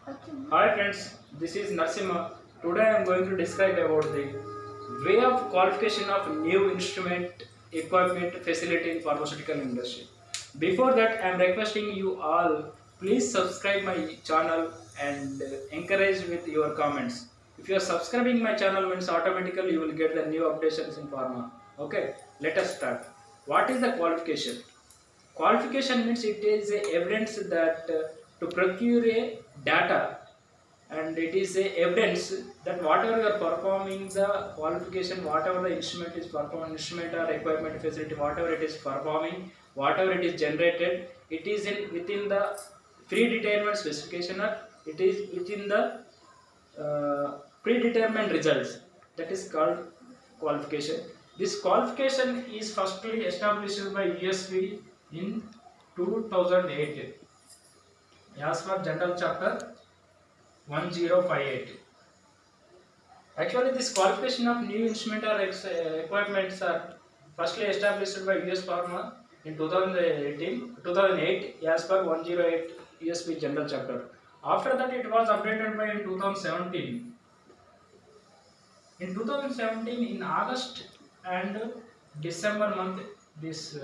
Hi friends, this is Narsimha. Today I am going to describe about the way of qualification of new instrument, equipment, facility in pharmaceutical industry. Before that, I am requesting you all please subscribe my channel and encourage with your comments. If you are subscribing my channel means automatically you will get the new updates in pharma. Okay, let us start. What is the qualification? Qualification means it is a evidence that to procure a data, and it is a evidence that whatever you are performing the qualification, whatever the instrument is performing, instrument or equipment facility, whatever it is performing, whatever it is generated, it is in within the predetermined specification, or it is within the predetermined results. That is called qualification. This qualification is firstly established by USP in 2008 as per General Chapter 1058. Actually, this qualification of new instrument or equipments are firstly established by US Pharma in 2008 as per 108 USP General Chapter. After that, it was updated by in 2017. In 2017, in August and December month, this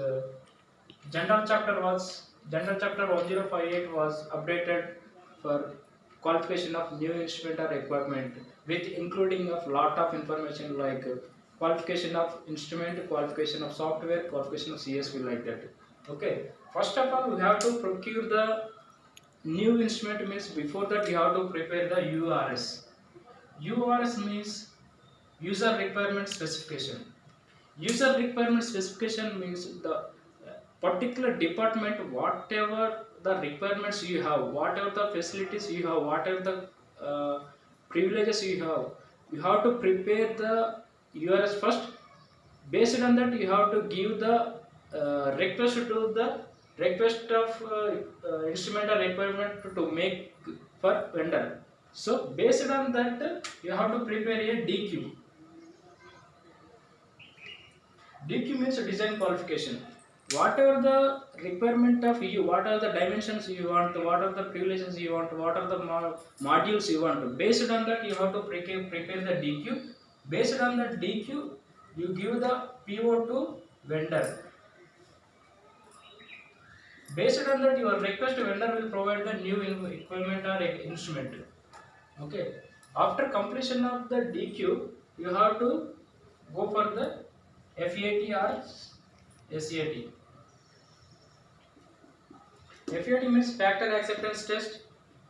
General Chapter 1058 was updated for qualification of new instrument or equipment with including of lot of information like qualification of instrument, qualification of software, qualification of CSV, like that. Okay. First of all, we have to procure the new instrument means before that we have to prepare the URS. URS means user requirement specification. User requirement specification means the particular department, whatever the requirements you have, whatever the facilities you have, whatever the privileges you have to prepare the URS first. Based on that, you have to give the request to the request of instrument or requirement to make for vendor. So based on that, you have to prepare a DQ. DQ means design qualification. Whatever the requirement of you, what are the dimensions you want, what are the privileges you want, what are the modules you want. Based on that, you have to prepare the DQ. Based on that DQ, you give the PO to vendor. Based on that, your request vendor will provide the new equipment or instrument. Okay. After completion of the DQ, you have to go for the FAT or SAT. FAT means factor acceptance test,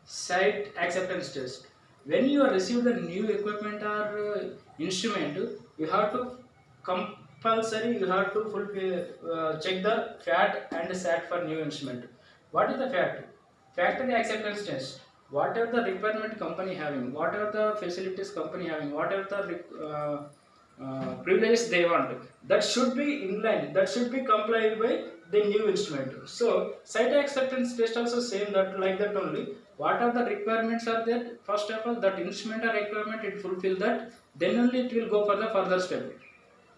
site acceptance test. When you are received the new equipment or instrument, you have to compulsory you have to fulfill check the FAT and SAT for new instrument. What is the FAT? Factory acceptance test. Whatever the requirement company having, whatever the facilities company having, whatever the privilege they want, that should be in line, that should be complied by the new instrument. So site acceptance test also same, that like that only. What are the requirements are there? First of all, that instrument or requirement it fulfill that, then only it will go for the further step.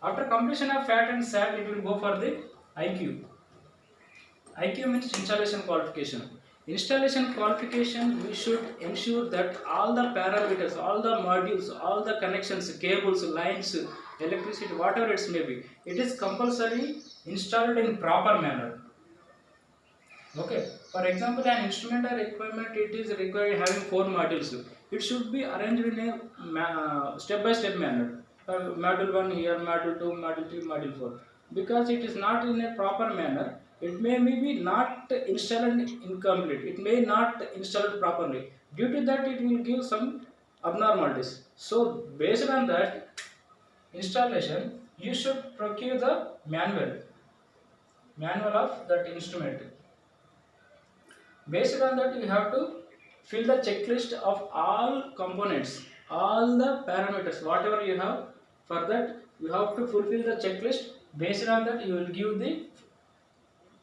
After completion of FAT and SAT, it will go for the IQ. IQ means installation qualification. Installation qualification, we should ensure that all the parameters, all the modules, all the connections, cables, lines, electricity, whatever it may be, it is compulsory installed in proper manner. Okay. For example, an instrument or equipment, it is required having 4 modules. It should be arranged in a step-by-step manner. Module 1 here, module 2, module 3, module 4. Because it is not in a proper manner, it may be not installed incomplete. It may not installed properly. Due to that, it will give some abnormalities. So, based on that installation, you should procure the manual of that instrument. Based on that, you have to fill the checklist of all components, all the parameters, whatever you have. For that, you have to fulfill the checklist. Based on that, you will give the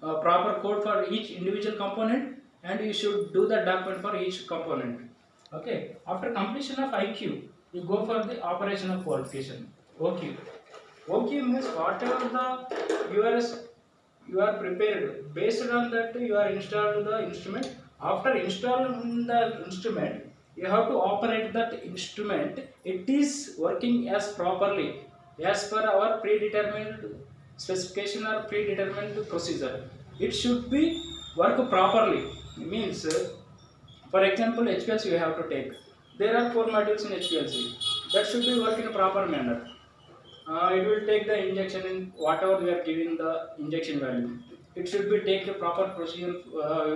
proper code for each individual component, and you should do the document for each component. Okay. After completion of IQ, you go for the operational qualification. OQ. OQ means whatever the URS you are prepared, based on that you are installed the instrument, After installing the instrument, you have to operate that instrument. It is working as properly as per our predetermined specification or predetermined procedure. It should be work properly. Means for example, HPLC you have to take. There are 4 modules in HPLC that should be work in a proper manner. It will take the injection in whatever we are giving the injection value. It should be take a proper procedure.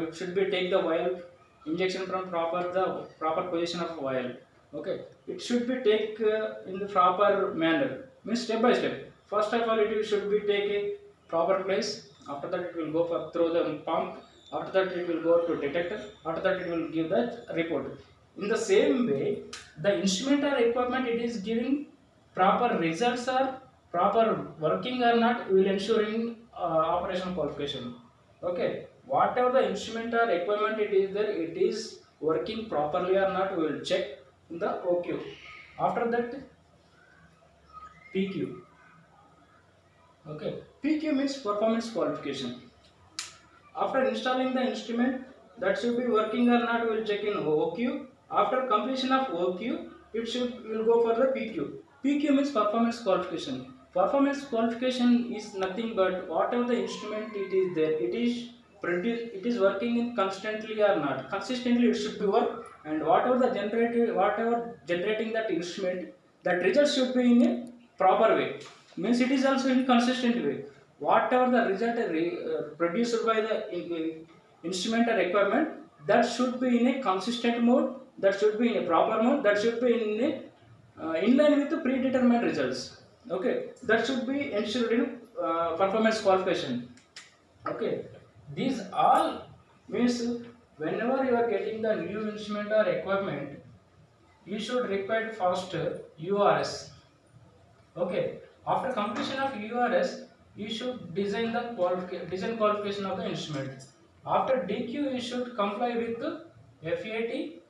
It should be take the vial injection from proper position of vial. Okay, it should be take in the proper manner. Means step by step. First of all, it should be take a proper place. After that, it will go for through the pump. After that, it will go to detector. After that, it will give the report. In the same way, the instrument or equipment it is giving proper results are proper working or not will ensuring operational qualification. Okay, whatever the instrument or equipment it is there, it is working properly or not, we will check in the OQ. After that, PQ. Okay, PQ means performance qualification. After installing the instrument, that should be working or not, we will check in OQ. After completion of OQ, it should will go for the PQ. PQ means performance qualification. Performance qualification is nothing but whatever the instrument it is there, it is working in constantly or not. Consistently it should be work, and whatever generating that instrument, that result should be in a proper way. Means it is also in consistent way. Whatever the result produced by the instrument or equipment, that should be in a consistent mode, that should be in a proper mode, that should be in a in line with the predetermined results. Okay, that should be ensured in performance qualification. Okay, these all means whenever you are getting the new instrument or equipment, you should require first URS. Okay, after completion of URS, you should design the design qualification of the instrument. After DQ, you should comply with the FAT,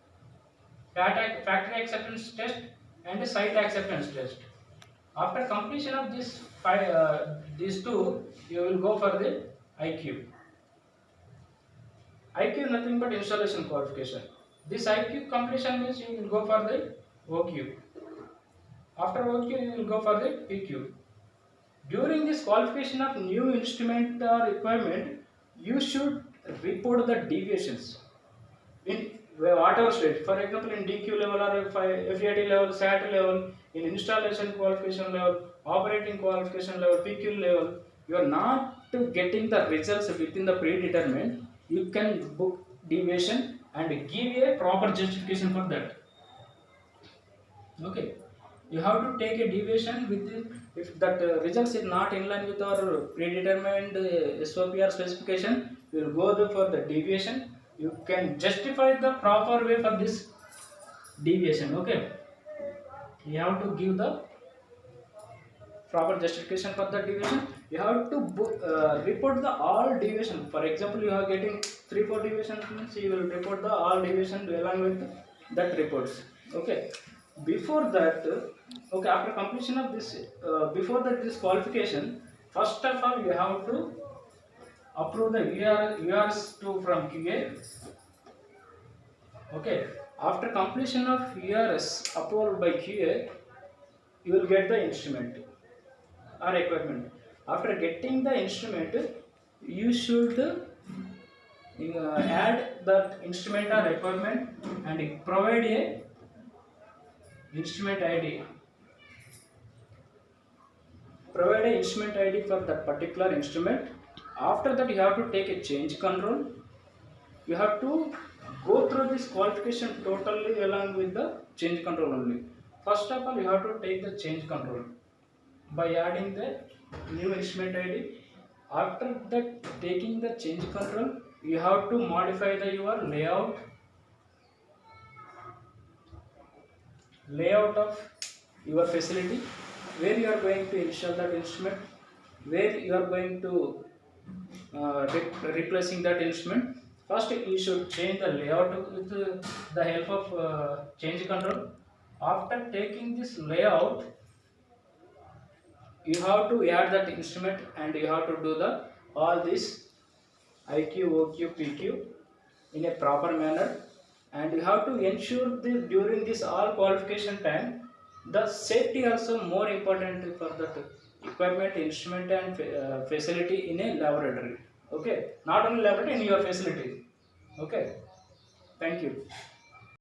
factory acceptance test, and the site acceptance test. After completion of these two, you will go for the IQ. IQ nothing but installation qualification. This IQ completion means you will go for the OQ. After OQ, you will go for the PQ. During this qualification of new instrument or equipment, you should report the deviations in whatever stage. For example, in DQ level or FAT level, SAT level, in installation qualification level, operating qualification level, PQ level, you are not getting the results within the predetermined. You can book deviation and give a proper justification for that. Okay, you have to take a deviation within. If that results is not in line with our predetermined SOP or specification, we will go for the deviation. You can justify the proper way for this deviation. Okay, you have to give the proper justification for the deviation. You have to report the all deviation. For example, you are getting 3-4 deviations, means you will report the all deviation along with that reports. Okay, before that, okay, after completion of this, before that this qualification, first of all you have to approve the URs to from QA. Okay, after completion of URS approval by QA, you will get the instrument or equipment. After getting the instrument, you should add that instrument or equipment and provide a instrument ID. Provide a instrument ID for that particular instrument. After that, you have to take a change control. You have to go through this qualification totally along with the change control only. First of all, you have to take the change control by adding the new instrument ID. After that, taking the change control, you have to modify your layout of your facility, where you are going to install that instrument, where you are going to replacing that instrument. First, you should change the layout with the help of change control. After taking this layout, you have to add that instrument and you have to do the all this IQ, OQ, PQ. in a proper manner, and you have to ensure during this all qualification time the safety also more important for that equipment, instrument, and facility in a laboratory. Okay, not only laboratory, in your facility. Okay, thank you.